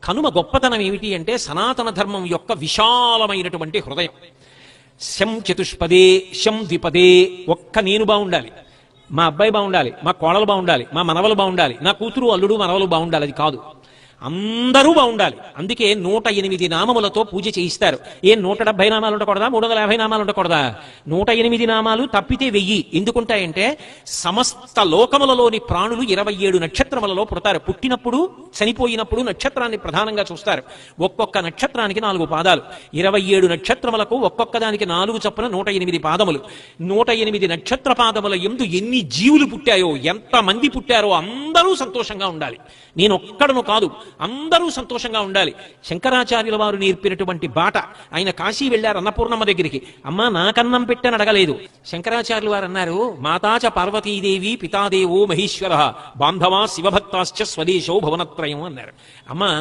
కనుమ గొప్పతనం ఏమిటి అంటే సనాతన ధర్మం యొక్క విశాలమైనటువంటి హృదయం. శం చతుష్పదే శం ద్విపదే, ఒక్క నేను బాగుండాలి, మా అబ్బాయి బాగుండాలి, మా కోడలు బాగుండాలి, మా మనవలు బాగుండాలి, నా కూతురు అల్లుడు మనవలు బాగుండాలి, అది కాదు, అందరూ బాగుండాలి. అందుకే 108 నామములతో పూజ చేయిస్తారు. 170 నామాలు ఉండకూడదా, 350 నామాలు ఉండకూడదా? 108 నామాలు తప్పితే 1000 ఎందుకుంటాయంటే సమస్త లోకములలోని ప్రాణులు 27 నక్షత్రములలో పుడతారు. పుట్టినప్పుడు చనిపోయినప్పుడు నక్షత్రాన్ని ప్రధానంగా చూస్తారు. ఒక్కొక్క నక్షత్రానికి 4 పాదాలు, 27 నక్షత్రములకు ఒక్కొక్క దానికి 4 చొప్పున 108 పాదములు. 108 నక్షత్ర పాదముల యందు ఎన్ని జీవులు పుట్టాయో, ఎంతమంది పుట్టారో అందరూ సంతోషంగా ఉండాలి. నేను ఒక్కడను కాదు, అందరూ సంతోషంగా ఉండాలి. శంకరాచార్యుల వారు నేర్పినటువంటి బాట. ఆయన కాశీ వెళ్ళారు అన్నపూర్ణమ్మ దగ్గరికి. అమ్మా నాకన్నం పెట్టని అడగలేదు. శంకరాచార్యులు వారు అన్నారు, మాతాచ పార్వతీదేవి పితాదేవో మహేశ్వర బాంధవా శివభక్తాశ్చ స్వదేశో భువనత్రయం అన్నారు. అమ్మా